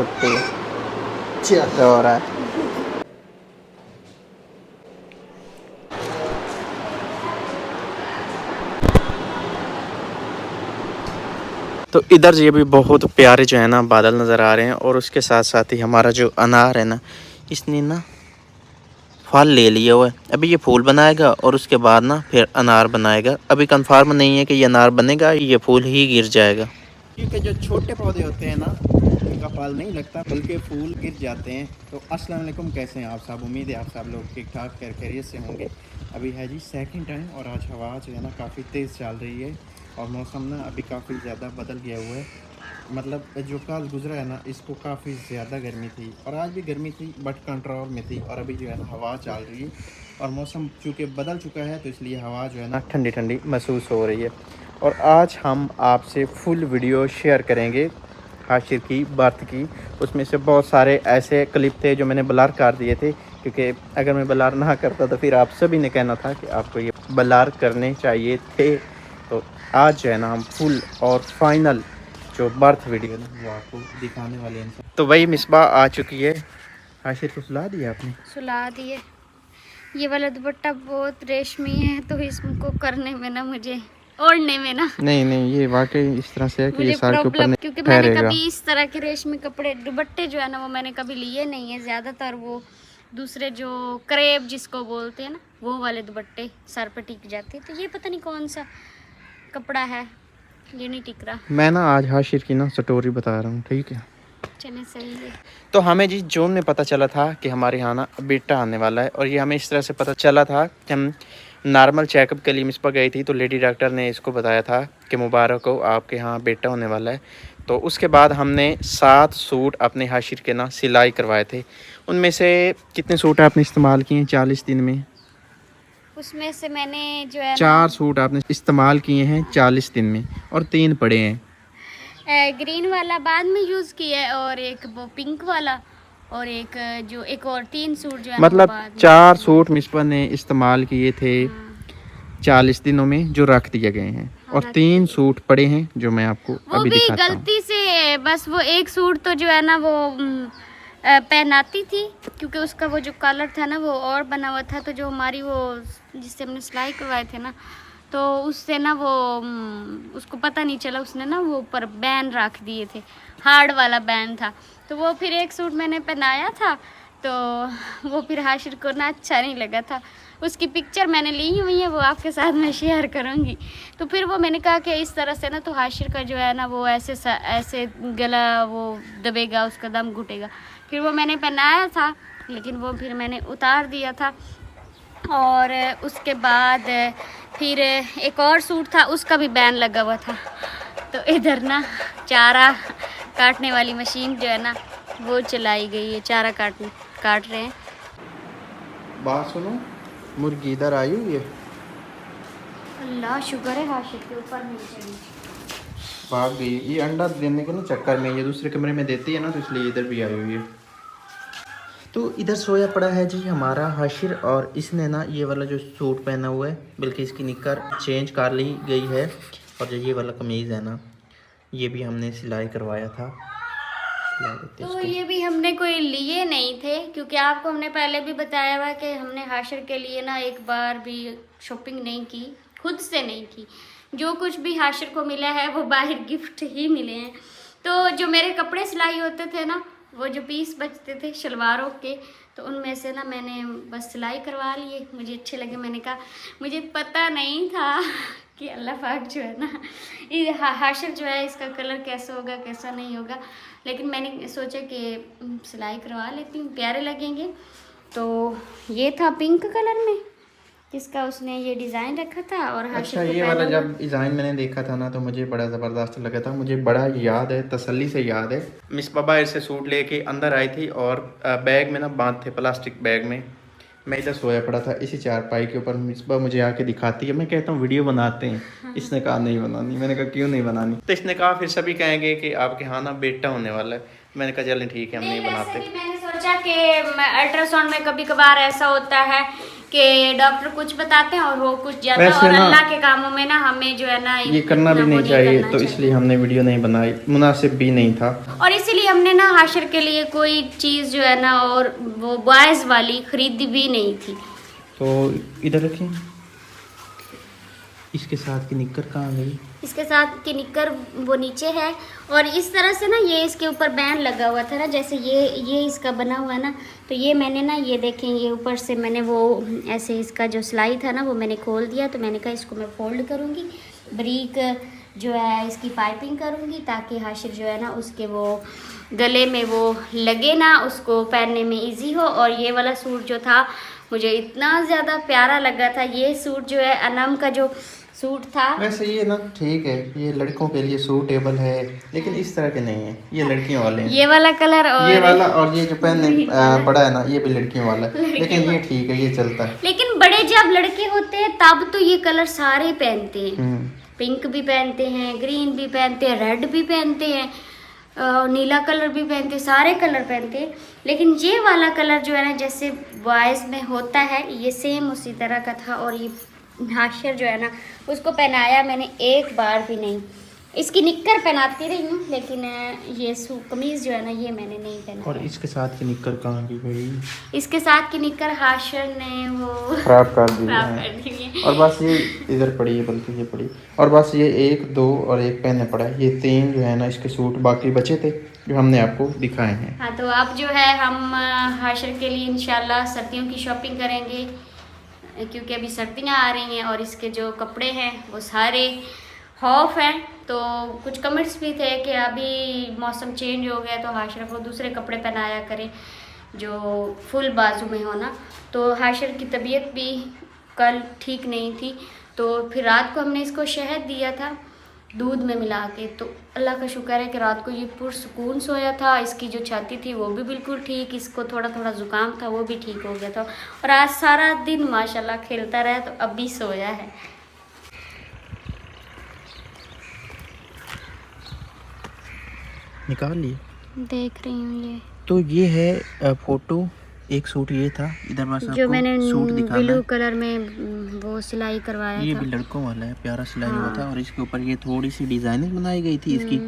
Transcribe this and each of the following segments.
कुत्ते क्या हो रहा है। तो इधर ये भी बहुत प्यारे जो है ना बादल नज़र आ रहे हैं, और उसके साथ साथ ही हमारा जो अनार है ना, इसने ना फल ले लिया हुआ है। अभी ये फूल बनाएगा और उसके बाद ना फिर अनार बनाएगा। अभी कंफर्म नहीं है कि ये अनार बनेगा, ये फूल ही गिर जाएगा, क्योंकि जो छोटे पौधे होते हैं ना उनका फल नहीं लगता बल्कि फूल गिर जाते हैं। तो अस्सलाम वालेकुम, कैसे हैं आप सब? उम्मीद है आप सब लोग ठीक ठाक खैरियत से होंगे। अभी है जी सेकंड टाइम, और आज हवा जो है ना काफ़ी तेज़ चल रही है, और मौसम ना अभी काफ़ी ज़्यादा बदल गया हुआ है। मतलब जो कल गुजरा है ना, इसको काफ़ी ज़्यादा गर्मी थी, और आज भी गर्मी थी बट कंट्रोल में थी, और अभी जो है ना हवा चल रही है, और मौसम चूँकि बदल चुका है तो इसलिए हवा जो है ना ठंडी ठंडी महसूस हो रही है। और आज हम आपसे फुल वीडियो शेयर करेंगे हाशिर की बर्थ की। उसमें से बहुत सारे ऐसे क्लिप थे जो मैंने ब्लर कर दिए थे, क्योंकि अगर मैं ब्लर ना करता तो फिर आप सभी ने कहना था कि आपको ये ब्लर करने चाहिए थे। तो आज जो है ना हम फुल और फाइनल जो बर्थ वीडियो है वो आपको दिखाने वाले हैं। तो वही मिसबा आ चुकी है। हाशिर को सुला दिया आपने? सुला दिए। ये वाला दुपट्टा बहुत रेशमी है, तो इसको करने में ना, मुझे ओढ़ने में ना नहीं नहीं, ये वाकई इस तरह से है कि ये मुझे सर के ऊपर प्रॉब्लम, नहीं क्योंकि मैंने ठहरेगा। कभी इस तरह के रेशमी कपड़े दुपट्टे जो है ना वो मैंने कभी लिए नहीं है। ज़्यादातर वो दूसरे जो क्रेप जिसको बोलते हैं ना, वो वाले दुपट्टे सर पे टिक जाते हैं। तो ये पता नहीं कौन सा कपड़ा है, ये नहीं टिक रहा। मैं ना आज हाशिर की ना स्टोरी बता रहा हूँ, ठीक है? चले सही है। तो हमें जी जून में पता चला था कि हमारे यहाँ ना बेटा आने वाला है, और ये हमें इस तरह से पता चला था कि हम नॉर्मल चेकअप के लिए मिसबा गई थी, तो लेडी डॉक्टर ने इसको बताया था कि मुबारक हो, आपके यहाँ बेटा होने वाला है। तो उसके बाद हमने 7 सूट अपने हाशिर के ना सिलाई करवाए थे। उनमें से कितने सूट आपने इस्तेमाल किए 40 दिन में? उसमें से मैंने जो है ना 4 सूट आपने इस्तेमाल किए हैं 40 दिन में, और 3 पड़े हैं। ग्रीन वाला बाद में यूज़ किया है, और एक वो पिंक वाला, और एक जो एक और 3 सूट जो है ना वो मतलब बाद में। 4 सूट मिसबा ने इस्तेमाल किए थे हाँ, 40 दिनों में, जो रख दिए गए हैं, हाँ, और रख 3 दिए। सूट पड़े हैं जो मैं आपको वो अभी भी दिखाता हूँ। गलती से, बस वो एक सूट तो जो है ना वो पहनाती थी, क्योंकि उसका वो जो कलर था ना वो और बना हुआ था। तो जो हमारी वो जिससे हमने सिलाई करवाए थे ना, तो उससे ना वो उसको पता नहीं चला, उसने ना वो ऊपर बैन रख दिए थे, हार्ड वाला बैन था। तो वो फिर एक सूट मैंने पहनाया था, तो वो फिर हाशिर को ना अच्छा नहीं लगा था। उसकी पिक्चर मैंने ली हुई है, वो आपके साथ मैं शेयर करूँगी। तो फिर वो मैंने कहा कि इस तरह से ना तो हाशिर का जो है ना वो ऐसे ऐसे गला वो दबेगा, उसका दम घुटेगा। फिर वो मैंने पहनाया था, लेकिन वो फिर मैंने उतार दिया था। और उसके बाद फिर एक और सूट था, उसका भी बैन लगा हुआ था। तो इधर ना चारा काटने वाली मशीन जो है ना वो चलाई गई है, चारा काट रहे हैं। बात सुनो, मुर्गी इधर आई हुई है, अल्लाह शुक्र है हाशिर के ऊपर नहीं चढ़ी। भाग गई। ये अंडा देने के ना चक्कर में ये दूसरे कमरे में देती है ना, तो इसलिए इधर भी आई हुई है। तो इधर सोया पड़ा है जी हमारा हाशिर, और इसने ना ये वाला जो सूट पहना हुआ है, बल्कि इसकी निक्कर चेंज कर ली गई है, और जो ये वाला कमीज़ है ना ये भी हमने सिलाई करवाया था। तो ये भी हमने कोई लिए नहीं थे, क्योंकि आपको हमने पहले भी बताया हुआ कि हमने हाशिर के लिए ना एक बार भी शॉपिंग नहीं की, खुद से नहीं की। जो कुछ भी हाशिर को मिला है वो बाहर गिफ्ट ही मिले हैं। तो जो मेरे कपड़े सिलाई होते थे ना, वो जो पीस बचते थे शलवारों के, तो उनमें से ना मैंने बस सिलाई करवा लिए, मुझे अच्छे लगे। मैंने कहा मुझे पता नहीं था कि अल्लाह पाक जो है ना ये हाशिर जो है इसका कलर कैसा होगा कैसा नहीं होगा, लेकिन मैंने सोचा कि सिलाई करवा लेती हूँ, प्यारे लगेंगे। तो ये था पिंक कलर में, जिसका उसने ये डिज़ाइन रखा था। और हाशिर अच्छा, को ये वाला पहना जब डिज़ाइन मैंने देखा था ना तो मुझे बड़ा ज़बरदस्त लगा था। मुझे बड़ा याद है, तसल्ली से याद है, मिस बाबा से सूट लेके अंदर आई थी, और बैग में ना बांध थे, प्लास्टिक बैग में। मैं इधर सोया पड़ा था इसी चारपाई के ऊपर। मिसबा मुझे आके दिखाती है, मैं कहता हूँ वीडियो बनाते हैं। इसने कहा नहीं बनानी। मैंने कहा क्यों नहीं बनानी? तो इसने कहा फिर सभी कहेंगे कि आपके यहाँ ना बेटा होने वाला है। मैंने कहा चलें ठीक है, हम नहीं बनाते। मैंने सोचा कि अल्ट्रासाउंड में कभी कभार ऐसा होता है कि डॉक्टर कुछ बताते हैं और वो कुछ जाता है, वैसे और ना- अल्लाह के कामों में ना हमें जो है ना ये करना भी इतना वो नहीं चाहिए, करना तो इसलिए हमने वीडियो नहीं बनाई, मुनासिब भी नहीं था। और इसीलिए हमने ना हाशिर के लिए कोई चीज़ जो है ना और वो बॉयज़ वाली खरीदी भी नहीं थी। तो इधर रखें। इसके साथ की निक्कर कहाँ गई? इसके साथ की निक्कर वो नीचे है, और इस तरह से ना ये इसके ऊपर बैंड लगा हुआ था ना, जैसे ये इसका बना हुआ है ना, तो ये मैंने ना ये देखें, ये ऊपर से मैंने वो ऐसे इसका जो सिलाई था ना वो मैंने खोल दिया, तो मैंने कहा इसको मैं फोल्ड करूँगी, ब्रीक जो है इसकी पाइपिंग करूँगी, ताकि हाशिर जो है ना उसके वो गले में वो लगे ना, उसको पहनने में इजी हो। और ये वाला सूट जो था मुझे इतना ज़्यादा प्यारा लगा था, ये सूट जो है अनम का जो सूट था। वैसे ये ना ठीक है, ये लड़कों के लिए सूटेबल है, लेकिन इस तरह के नहीं है, ये लड़कियों वाले हैं। ये वाला कलर और ये वाला और ये जो पहनने पड़ा है ना, ये भी लड़कियों वाला है, लेकिन ये ठीक है, ये चलता है। लेकिन बड़े जब लड़के होते हैं तब तो ये कलर सारे पहनते हैं, पिंक भी पहनते हैं, ग्रीन भी पहनते हैं, रेड भी पहनते हैं, नीला कलर भी पहनते हैं, सारे कलर पहनते हैं। लेकिन ये वाला कलर जो है ना जैसे बॉयज़ में होता है, ये सेम उसी तरह का था। और ये हाशिर जो है ना उसको पहनाया मैंने एक बार भी नहीं, इसकी निक्कर पहनाती रही हूँ, लेकिन ये कमीज़ जो है ना ये मैंने नहीं पहना। और इसके साथ की निक्कर कहाँ की गई? इसके साथ की निक्कर हाशिर ने वो खराब कर दी खराब है। कर दी है। और बस ये इधर पड़ी है, बल्कि ये पड़ी, और बस ये 1 2 और 1 पहनने पड़ा है, ये 3 जो है ना इसके सूट बाकी बचे थे जो हमने आपको दिखाए हैं। हाँ, तो अब जो है हम हाशिर के लिए इंशाल्लाह सर्दियों की शॉपिंग करेंगे, क्योंकि अभी सर्दियाँ आ रही हैं और इसके जो कपड़े हैं वो सारे ऑफ हैं। तो कुछ कमेंट्स भी थे कि अभी मौसम चेंज हो गया तो हाशिर को दूसरे कपड़े पहनाया करें जो फुल बाजू में हो ना। तो हाशिर की तबीयत भी कल ठीक नहीं थी, तो फिर रात को हमने इसको शहद दिया था दूध में मिला के, तो अल्लाह का शुक्र है कि रात को ये पुरसुकून सोया था। इसकी जो छाती थी वो भी बिल्कुल ठीक, इसको थोड़ा थोड़ा ज़ुकाम था वो भी ठीक हो गया था, और आज सारा दिन माशाल्लाह खेलता रहा, तो अभी सोया है। निकाल लिए, देख रही हूँ ये तो ये है फोटो। एक सूट ये था, इधर बस जो आपको मैंने सूट दिखाना ब्लू है। कलर में वो सिलाई करवाया ये था। भी लड़कों वाला है, प्यारा सिलाई हुआ हाँ। था, और इसके ऊपर ये थोड़ी सी डिजाइनिंग बनाई गई थी इसकी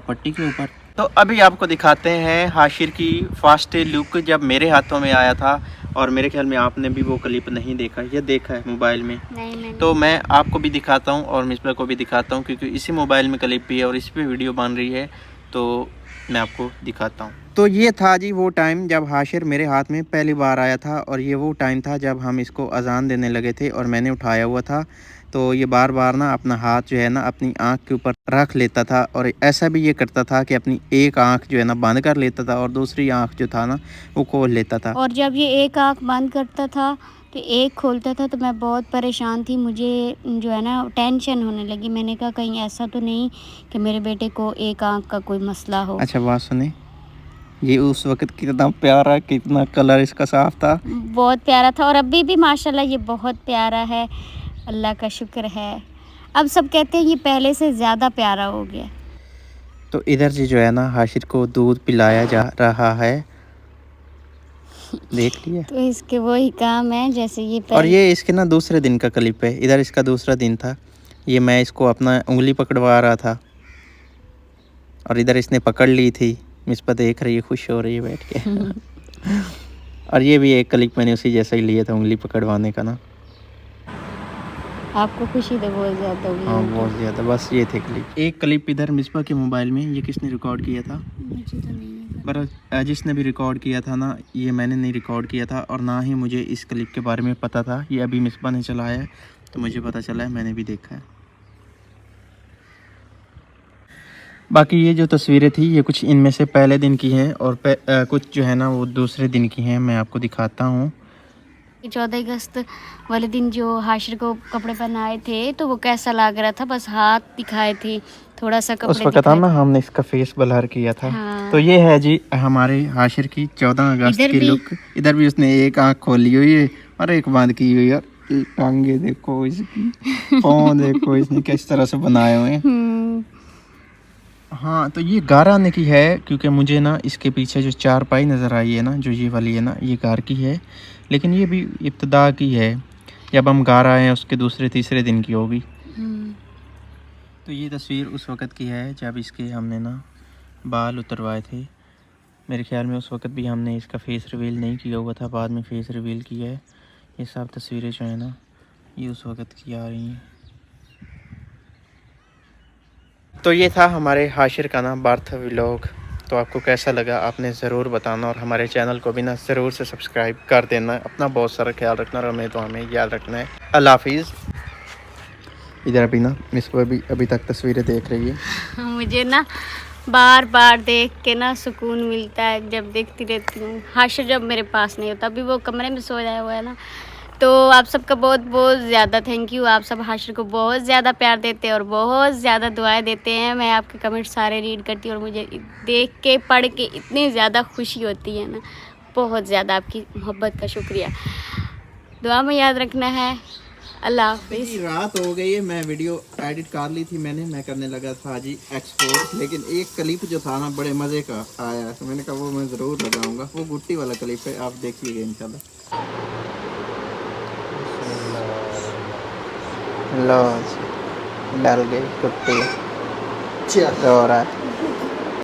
पट्टी के ऊपर। तो अभी आपको दिखाते हैं हाशिर की फास्ट लुक जब मेरे हाथों में आया था, और मेरे ख्याल में आपने भी वो क्लिप नहीं देखा, ये देखा है मोबाइल में। नहीं, मैंने तो मैं आपको भी दिखाता हूँ और मिसबा को भी दिखाता हूँ, क्योंकि इसी मोबाइल में क्लिप भी है और इस पर वीडियो बन रही है, तो मैं आपको दिखाता हूँ। तो ये था जी वो टाइम जब हाशिर मेरे हाथ में पहली बार आया था, और ये वो टाइम था जब हम इसको अजान देने लगे थे और मैंने उठाया हुआ था। तो ये बार बार ना अपना हाथ जो है ना अपनी आँख के ऊपर रख लेता था, और ऐसा भी ये करता था कि अपनी एक आँख जो है ना बंद कर लेता था और दूसरी आँख जो था ना वो खोल लेता था। और जब ये एक आँख बंद करता था तो एक खोलता था, तो मैं बहुत परेशान थी, मुझे जो है ना टेंशन होने लगी। मैंने कहा कहीं ऐसा तो नहीं कि मेरे बेटे को एक आँख का कोई मसला हो। अच्छा बात सुने, ये उस वक्त कितना प्यारा, कितना कलर इसका साफ था, बहुत प्यारा था, और अभी भी माशाल्लाह ये बहुत प्यारा है, अल्लाह का शुक्र है। अब सब कहते हैं ये पहले से ज़्यादा प्यारा हो गया। तो इधर से जो है ना हाशिर को दूध पिलाया जा रहा है, देख लिया। तो इसके वही काम है जैसे ये और ये इसके ना दूसरे दिन का क्लिप है, इधर इसका दूसरा दिन था। ये मैं इसको अपना उंगली पकड़वा रहा था और इधर इसने पकड़ ली थी। मिसबा देख रही है, खुश हो रही है बैठ के। और ये भी एक क्लिप मैंने उसी जैसा ही लिया था, उंगली पकड़वाने का ना। आपको खुशी तो बहुत ज़्यादा हुई। हाँ बहुत ज़्यादा। बस ये थे क्लिप। एक क्लिप इधर मिसबा के मोबाइल में, ये किसने रिकॉर्ड किया था? मुझे तो नहीं है। पर जिसने भी रिकॉर्ड किया था ना, ये मैंने नहीं रिकॉर्ड किया था, और ना ही मुझे इस क्लिप के बारे में पता था। ये अभी मिसबा ने चलाया है तो मुझे पता चला है, मैंने भी देखा है। बाकी ये जो तस्वीरें थी ये कुछ इनमें से पहले दिन की हैं, और कुछ जो है ना वो दूसरे दिन की हैं। मैं आपको दिखाता हूँ। 14 अगस्त वाले दिन जो हाशिर को कपड़े पहनाए थे तो वो कैसा लग रहा था, बस हाथ दिखाए थे, थोड़ा सा कपड़े उस वक्त ना हमने इसका फेस ब्लर किया था। हाँ। तो ये है जी हमारे हाशिर की 14 अगस्त इधर की भी- लुक। इधर भी उसने एक आँख खोली हुई है और एक बंद की हुई है। टांगे देखो इसकी, पाँव देखो इसने किस तरह से बनाए हुए हैं। हाँ, तो ये गार आने की है, क्योंकि मुझे ना इसके पीछे जो चारपाई नज़र आई है ना, जो ये वाली है ना, ये गार की है। लेकिन ये भी इब्तदा की है, जब हम गार आए हैं उसके दूसरे तीसरे दिन की होगी। तो ये तस्वीर उस वक़्त की है जब इसके हमने ना बाल उतरवाए थे। मेरे ख्याल में उस वक़्त भी हमने इसका फेस रिवील नहीं किया हुआ था, बाद में फेस रिवील किया है। ये सब तस्वीरें जो है ना, ये उस वक़्त की आ रही हैं। तो ये था हमारे हाशिर का ना बर्थ व्लॉग। तो आपको कैसा लगा आपने ज़रूर बताना, और हमारे चैनल को भी ना ज़रूर से सब्सक्राइब कर देना। अपना बहुत सारा ख्याल रखना, और हमें तो हमें याद रखना है। अल्लाह हाफिज़। इधर अभी ना मिस अभी तक तस्वीरें देख रही है। मुझे ना बार बार देख के ना सुकून मिलता है, जब देखती रहती हूँ। हाशिर जब मेरे पास नहीं होता, अभी वो कमरे में सो जाया हुआ है ना। तो आप सबका बहुत बहुत ज़्यादा थैंक यू। आप सब हाशिर को बहुत ज़्यादा प्यार देते हैं और बहुत ज़्यादा दुआएं देते हैं। मैं आपके कमेंट सारे रीड करती हूँ और मुझे देख के पढ़ के इतनी ज़्यादा खुशी होती है ना, बहुत ज़्यादा। आपकी मोहब्बत का शुक्रिया। दुआ में याद रखना है। अल्लाह हाफिज़। रात हो गई है, मैं वीडियो एडिट कर ली थी मैं करने लगा था जी एक्सपोर्ट, लेकिन एक क्लिप जो था ना बड़े मज़े का आया, तो मैंने कहा वो मैं ज़रूर लगाऊंगा। वो गुट्टी वाला क्लिप है, आप देखिएगा इंशाल्लाह। लो डल गई कुत्ती, रो रहा है।